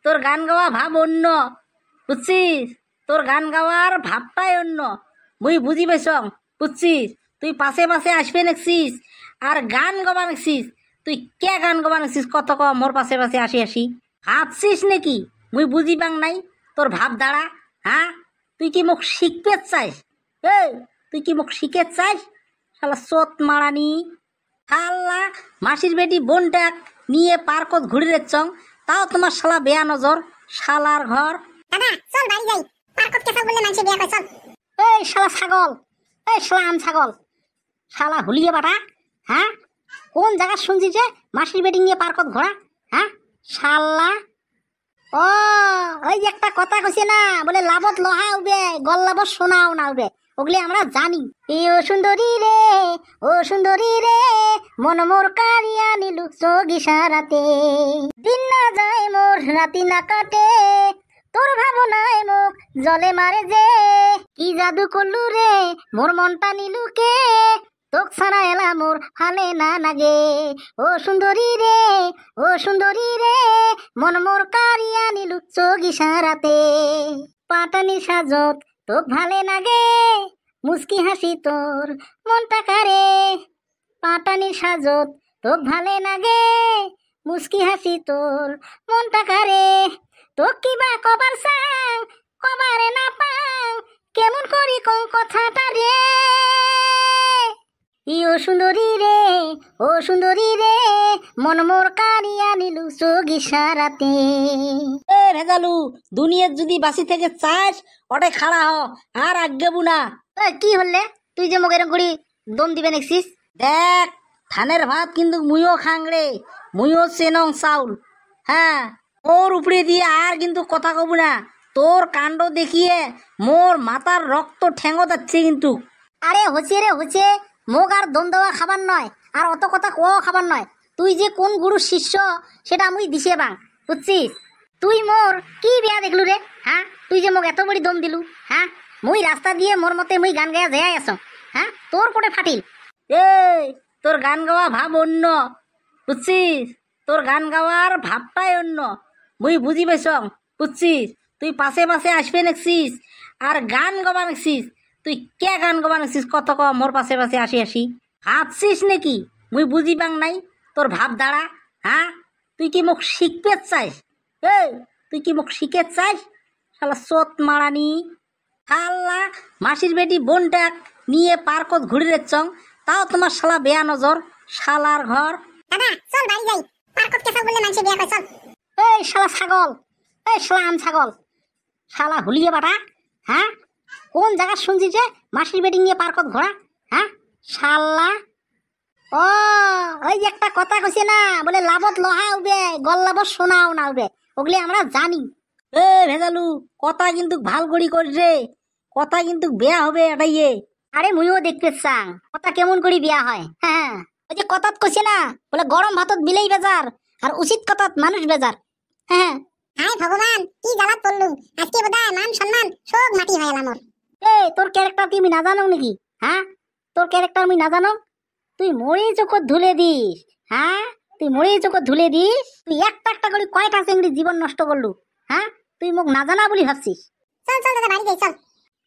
তোর গান গাওয়া ভাব অন্য, বুঝছিস? তোর গান গাওয়ার ভাবটাই অন্য, মুই বুঝি পেছ, বুঝছিস? তুই পাশে পাশে আসবে নেছিস আর গান গাবা নেছিস। তুই কে গান গাবা নেছিস কত ক মোর পাশে পাশে আসি আসি ভাবছিস নাকি মুই বুঝি পাং নাই তোর ভাব দাঁড়া? হ্যাঁ, তুই কি মোক শিখতে চাইস? এই তুই কি মোক শিখে চাইস? শালা চোত মারানি শালা, মাসির বেটি বোনটাক নিয়ে পার্কত ঘুরে রেচং, তাও তোমার শালা বেয়া নজর। শালার ঘর। দাদা চল বাড়ি যাই, পার্কত কেসা বললে মানুষে বিয়া কয়, চল। এই শালা ছাগল, এই শালা আম ছাগল, শালা হুলিয়ে বাটা। হ্যাঁ, কোন জায়গা শুনছি যে মাসির বেটি নিয়ে পার্কত ঘোরা? হ্যাঁ শালা, ও ওই যে একটা কথা কইছে না, বলে লাভত লহা উবে গল লাভত সোনাও না উবে, ওগুলি আমরা জানি। এ ও সুন্দরী রে, ও সুন্দরী রে, মন মোর কারিয়া নিলু চোখ ইশারাতে, দিন না যায় মোর রাতি না কাটে, তোর ভাবনায় মুখ জলে মারে যে, কি জাদু করলু রে মোর মনটা নিলুকে, তোক ছাড়া এলা মোর হালে না নাগে। ও সুন্দরী রে, ও সুন্দরী রে, মন মোর কারিয়া নিলু চোখ ইশারাতে, পাটানি সাজত তোক ভালে নাগে, মুস্কি হাসি তোর মনটা কারে, পাটানি সাজত তোক ভালে নাগে, মুস্কি হাসি তোর মনটা কারে, তোক কিবা কবার চাং কবারে না পাং, কেমন করি কং কথাটা রে। ই ও সুন্দরী রে, ও সুন্দরী রে, মন মোর কারিয়া নিলু চোখ ইশারাতে। এ ভেজালু, দুনিয়ার যদি বাসি থেকে চাস ওটাই খাড়া হ, আর আজ্ঞেবু না। কি হলে তুই যে মোক এরকম করি দম দিবে নেছিস? দেখ, ধানের ভাত কিন্তু মুইও খাং রে, মুইও চেনং চাউল। হ্যাঁ, ওর উপরে দিয়ে আর কিন্তু কথা কব না, তোর কাণ্ড দেখিয়ে মোর মাথার রক্ত ঠেঙ্গো যাচ্ছে কিন্তু। আরে হচ্ছে রে হচ্ছে, মোক আর দম দেওয়া খাবার নয়, আর অত কথা কোয়াও খাবার নয়। তুই যে কোন গুরুর শিষ্য সেটা মুই দিছে বাং, বুঝছিস? তুই মোর কি বেয়া দেখলু রে? হ্যাঁ, তুই যে মোক এত বড়ি দম দিলু। হ্যাঁ, মুই রাস্তা দিয়ে মোর মতে মুই গান গায়া যাই আস। হ্যাঁ, তোর কোটে ফাটিল। এই তোর গান গাওয়া ভাব অন্য, বুঝছিস? তোর গান গাওয়ার ভাবটাই অন্য, মুই বুঝি পেছ, বুঝছিস? তুই পাশে পাশে আসবে নেছিস আর গান গাবা নেছিস। তুই কে গান গাবা নেছিস কত ক মোর পাশে পাশে আসি আসি ভাবছিস নাকি মুই বুঝি পাং নাই তোর ভাব দাঁড়া? হ্যাঁ, তুই কি মোক শিখতে চাইস? এই তুই কি মোক শিখে চাইস? শালা চোত মারানি শালা, মাসির বেটি বোনটাক নিয়ে পার্কত ঘুরে রেচং, তাও তোমার শালা বেয়া নজর। শালার ঘর। দাদা চল বাড়ি যাই, পার্কত কেসা বললে মানুষে বিয়া কয়, চল। এই শালা ছাগল, এই শালা আম ছাগল, শালা হুলিয়ে বাটা। হ্যাঁ, কোন জায়গা শুনছি যে মাসির বেটি নিয়ে পার্কত ঘোরা? হ্যাঁ শালা, ও ওই যে একটা কথা কইছে না, বলে লাভত লহা উবে গল লাভত সোনাও না উবে, ওগুলি আমরা জানি। এ ভেজালু, কথা কিন্তু ভাল করি রে, কথা কিন্তু বেয়া হবে এটাইয়ে। আরে মুইও দেখতে চাং কথা কেমন করি বিয়া হয়। হ্যাঁ, ওই যে কথাত কইছে না, বলে গরম ভাতত বিলেই বেজার আর উচিত কথাত মানুষ বেজার। হ্যাঁ, হায় ভগবান, কি জ্বালাত পড়লু, আজকে বোধহয় মান সম্মান সব মাটি হয়ে এলাম। এই তোর ক্যারেক্টার কি আমি না জানো নাকি? হ্যাঁ, তোর ক্যারেক্টার আমি না জানো? তুই মরি চোখত ধুলে দিস। হ্যাঁ, তুই মরি চোখত ধুলে দিস। তুই একটা একটা করে কয়টা চেংড়ি জীবন নষ্ট করলু? হ্যাঁ, তুই মোক না জানা বলি ভাবছিস? চল চল দাদা বাড়ি যাই, চল।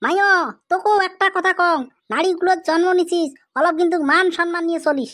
মাইও তোকেও একটা কথা কম, নারীগুলোর জন্ম নিছিস, অলপ কিন্তু মান সম্মান নিয়ে চলিস।